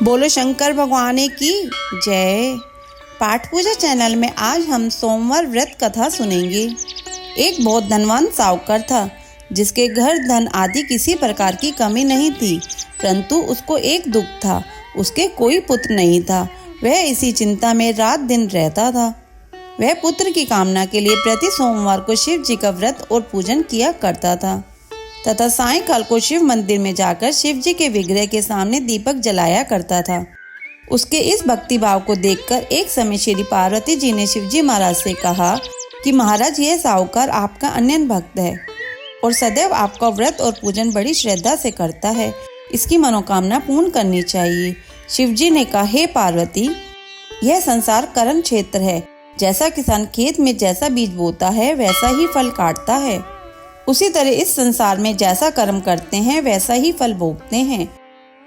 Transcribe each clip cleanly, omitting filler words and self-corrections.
बोलो शंकर भगवान की जय। पाठ पूजा चैनल में आज हम सोमवार व्रत कथा सुनेंगे। एक बहुत धनवान साहूकार था जिसके घर धन आदि किसी प्रकार की कमी नहीं थी, परंतु उसको एक दुख था, उसके कोई पुत्र नहीं था। वह इसी चिंता में रात दिन रहता था। वह पुत्र की कामना के लिए प्रति सोमवार को शिव जी का व्रत और पूजन किया करता था तथा सायंकाल को शिव मंदिर में जाकर शिव जी के विग्रह के सामने दीपक जलाया करता था। उसके इस भक्ति भाव को देखकर एक समय श्री पार्वती जी ने शिव जी महाराज से कहा कि महाराज, यह साहूकार आपका अनन्य भक्त है और सदैव आपका व्रत और पूजन बड़ी श्रद्धा से करता है, इसकी मनोकामना पूर्ण करनी चाहिए। शिव जी ने कहा, हे पार्वती, यह संसार कर्म क्षेत्र है। जैसा किसान खेत में जैसा बीज बोता है वैसा ही फल काटता है, उसी तरह इस संसार में जैसा कर्म करते हैं वैसा ही फल भोगते हैं।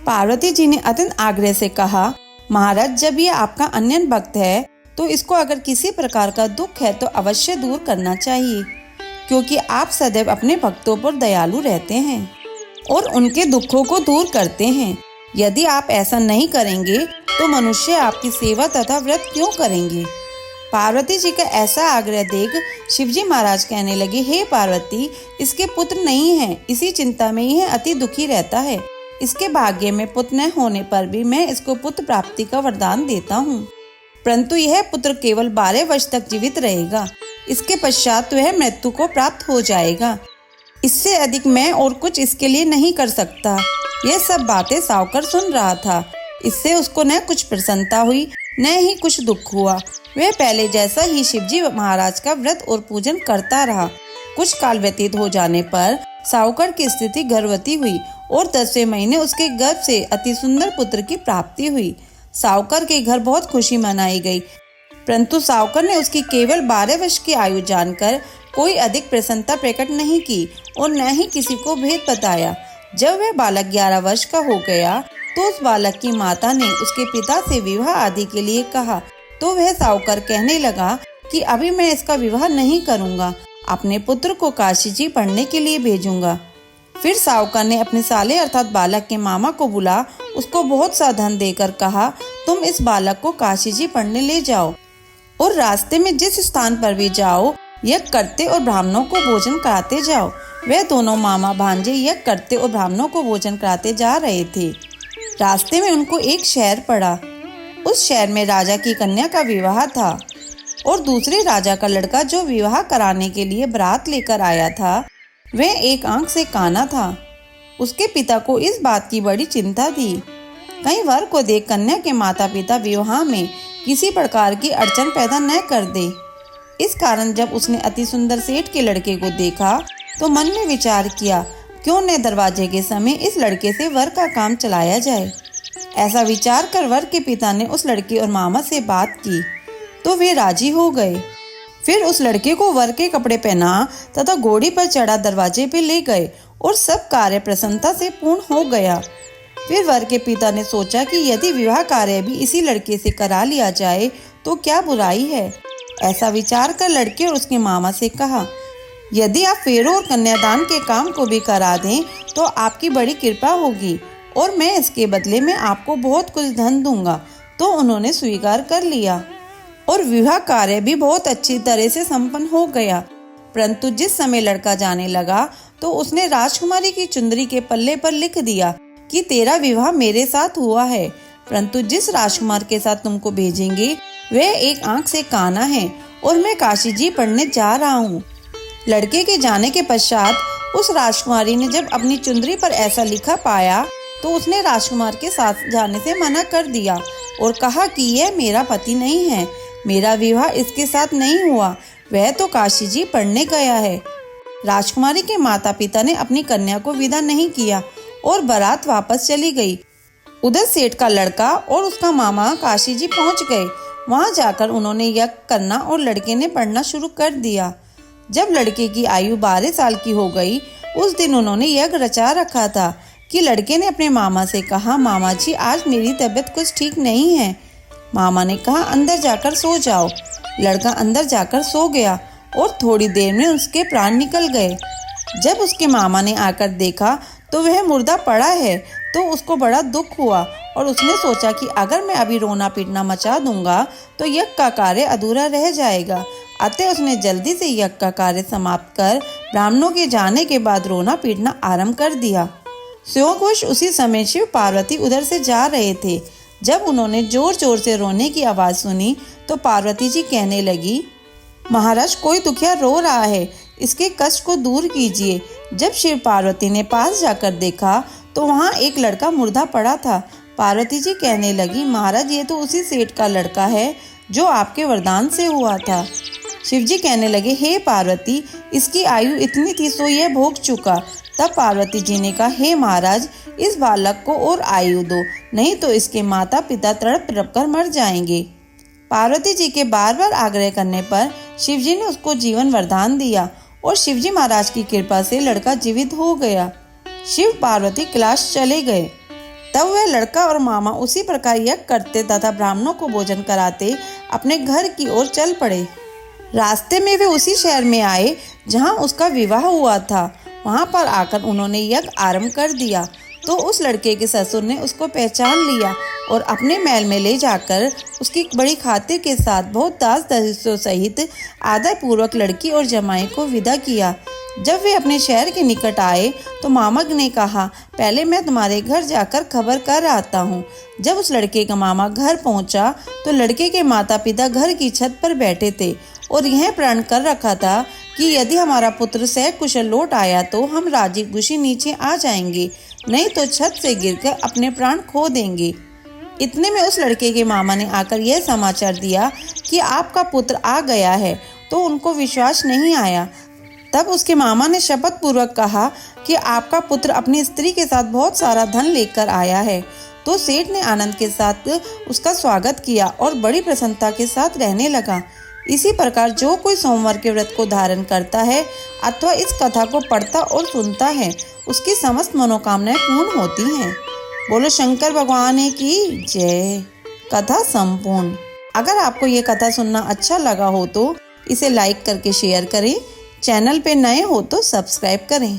पार्वती जी ने अत्यंत आग्रह से कहा, महाराज, जब ये आपका अनन्य भक्त है तो इसको अगर किसी प्रकार का दुख है तो अवश्य दूर करना चाहिए, क्योंकि आप सदैव अपने भक्तों पर दयालु रहते हैं और उनके दुखों को दूर करते हैं। यदि आप ऐसा नहीं करेंगे तो मनुष्य आपकी सेवा तथा व्रत क्यों करेंगे। पार्वती जी का ऐसा आग्रह देख शिवजी महाराज कहने लगे, हे पार्वती, इसके पुत्र नहीं है, इसी चिंता में यह अति दुखी रहता है। इसके भाग्य में पुत्र न होने पर भी मैं इसको पुत्र प्राप्ति का वरदान देता हूँ, परंतु यह पुत्र केवल 12 वर्ष तक जीवित रहेगा। इसके पश्चात वह मृत्यु को प्राप्त हो जाएगा। इससे अधिक मैं और कुछ इसके लिए नहीं कर सकता। यह सब बातें साहूकार सुन रहा था। इससे उसको न कुछ प्रसन्नता हुई न ही कुछ दुख हुआ। वह पहले जैसा ही शिवजी महाराज का व्रत और पूजन करता रहा। कुछ काल व्यतीत हो जाने पर साहूकार की स्थिति गर्भवती हुई और 10वें महीने उसके गर्भ से अति सुंदर पुत्र की प्राप्ति हुई। साहूकार के घर बहुत खुशी मनाई गई, परंतु साहूकार ने उसकी केवल 12 वर्ष की आयु जानकर कोई अधिक प्रसन्नता प्रकट नहीं की और न ही किसी को भेद बताया। जब वह बालक 11 वर्ष का हो गया तो उस बालक की माता ने उसके पिता से विवाह आदि के लिए कहा, तो वह साहूकार कहने लगा कि अभी मैं इसका विवाह नहीं करूंगा, अपने पुत्र को काशी जी पढ़ने के लिए भेजूंगा। फिर साहूकार ने अपने साले अर्थात बालक के मामा को बुला उसको बहुत सा धन देकर कहा, तुम इस बालक को काशी जी पढ़ने ले जाओ और रास्ते में जिस स्थान पर भी जाओ यज्ञ करते और ब्राह्मणों को भोजन कराते जाओ। वह दोनों मामा भांजे यज्ञ करते और ब्राह्मणों को भोजन कराते जा रहे थे। रास्ते में उनको एक शहर पड़ा। उस शहर में राजा की कन्या का विवाह था और दूसरे राजा का लड़का जो विवाह कराने के लिए बारात लेकर आया था वह एक आंख से काना था। उसके पिता को इस बात की बड़ी चिंता थी, कहीं वर को देख कन्या के माता पिता विवाह में किसी प्रकार की अड़चन पैदा न कर दे। इस कारण जब उसने अति सुंदर सेठ के लड़के को देखा तो मन में विचार किया, क्यों न दरवाजे के समय इस लड़के से वर का काम चलाया जाए। ऐसा विचार कर वर के पिता ने उस लड़के और मामा से बात की तो वे राजी हो गए। फिर उस लड़के को वर के कपड़े पहना तथा घोड़ी पर चढ़ा दरवाजे पे ले गए और सब कार्य प्रसन्नता से पूर्ण हो गया। फिर वर के पिता ने सोचा कि यदि विवाह कार्य भी इसी लड़के से करा लिया जाए तो क्या बुराई है। ऐसा विचार कर लड़के और उसके मामा से कहा, यदि आप फेरों और कन्यादान के काम को भी करा दें तो आपकी बड़ी कृपा होगी और मैं इसके बदले में आपको बहुत कुछ धन दूंगा। तो उन्होंने स्वीकार कर लिया और विवाह कार्य भी बहुत अच्छी तरह से संपन्न हो गया। परंतु जिस समय लड़का जाने लगा तो उसने राजकुमारी की चुंदरी के पल्ले पर लिख दिया कि तेरा विवाह मेरे साथ हुआ है, परंतु जिस राजकुमार के साथ तुमको भेजेंगे वह एक आंख से काना है और मैं काशी जी पढ़ने जा रहा हूँ। लड़के के जाने के पश्चात उस राजकुमारी ने जब अपनी चुंदरी पर ऐसा लिखा पाया तो उसने राजकुमार के साथ जाने से मना कर दिया और कहा कि यह मेरा पति नहीं है, मेरा विवाह इसके साथ नहीं हुआ, वह तो काशी जी पढ़ने गया है। राजकुमारी के माता पिता ने अपनी कन्या को विदा नहीं किया और बारात वापस चली गई। उधर सेठ का लड़का और उसका मामा काशी जी पहुंच गए। वहां जाकर उन्होंने यज्ञ करना और लड़के ने पढ़ना शुरू कर दिया। जब लड़के की आयु 12 साल की हो गई, उस दिन उन्होंने यज्ञ रचा रखा था कि लड़के ने अपने मामा से कहा, मामा जी, आज मेरी तबीयत कुछ ठीक नहीं है। मामा ने कहा, अंदर जाकर सो जाओ। लड़का अंदर जाकर सो गया और थोड़ी देर में उसके प्राण निकल गए। जब उसके मामा ने आकर देखा तो वह मुर्दा पड़ा है तो उसको बड़ा दुख हुआ और उसने सोचा कि अगर मैं अभी रोना पीटना मचा दूंगा तो यज्ञ का कार्य अधूरा रह जाएगा। अतः उसने जल्दी से यज्ञ का कार्य समाप्त कर ब्राह्मणों के जाने के बाद रोना पीटना आरंभ कर दिया। संयोगवश उसी समय शिव पार्वती उधर से जा रहे थे। जब उन्होंने जोर जोर से रोने की आवाज़ सुनी तो पार्वती जी कहने लगी, महाराज कोई दुखिया रो रहा है, इसके कष्ट को दूर कीजिए। जब शिव पार्वती ने पास जाकर देखा तो वहाँ एक लड़का मुर्दा पड़ा था। पार्वती जी कहने लगी, महाराज ये तो उसी सेठ का लड़का है जो आपके वरदान से हुआ था। शिवजी कहने लगे, हे पार्वती, इसकी आयु इतनी थी सो यह भोग चुका। तब पार्वती जी ने कहा, हे महाराज, इस बालक को और आयु दो, नहीं तो इसके माता पिता तड़प तड़प कर मर जाएंगे। पार्वती जी के बार बार आग्रह करने पर शिवजी ने उसको जीवन वरदान दिया और शिवजी महाराज की कृपा से लड़का जीवित हो गया। शिव पार्वती कैलाश चले गए। तब वह लड़का और मामा उसी प्रकार यज्ञ करते तथा ब्राह्मणों को भोजन कराते अपने घर की ओर चल पड़े। रास्ते में वे उसी शहर में आए जहां उसका विवाह हुआ था। वहां पर आकर उन्होंने यज्ञ आरंभ कर दिया तो उस लड़के के ससुर ने उसको पहचान लिया और अपने महल में ले जाकर उसकी बड़ी खातिर के साथ बहुत दास दासियों सहित आदर पूर्वक लड़की और जमाई को विदा किया। जब वे अपने शहर के निकट आए तो मामक ने कहा, पहले मैं तुम्हारे घर जाकर खबर कर आता हूँ। जब उस लड़के का मामा घर पहुँचा तो लड़के के माता पिता घर की छत पर बैठे थे और यह प्रण कर रखा था कि यदि हमारा पुत्र सकुशल लौट आया तो हम राजी खुशी नीचे आ जाएंगे, नहीं तो छत से गिरकर अपने प्राण खो देंगे। इतने में उस लड़के के मामा ने आकर यह समाचार दिया कि आपका पुत्र आ गया है, तो उनको विश्वास नहीं आया। तब उसके मामा ने शपथ पूर्वक कहा कि आपका पुत्र अपनी स्त्री के साथ बहुत सारा धन लेकर आया है। तो सेठ ने आनंद के साथ उसका स्वागत किया और बड़ी प्रसन्नता के साथ रहने लगा। इसी प्रकार जो कोई सोमवार के व्रत को धारण करता है अथवा इस कथा को पढ़ता और सुनता है, उसकी समस्त मनोकामनाएं पूर्ण होती हैं। बोलो शंकर भगवान की जय। कथा संपूर्ण। अगर आपको ये कथा सुनना अच्छा लगा हो तो इसे लाइक करके शेयर करें। चैनल पे नए हो तो सब्सक्राइब करें।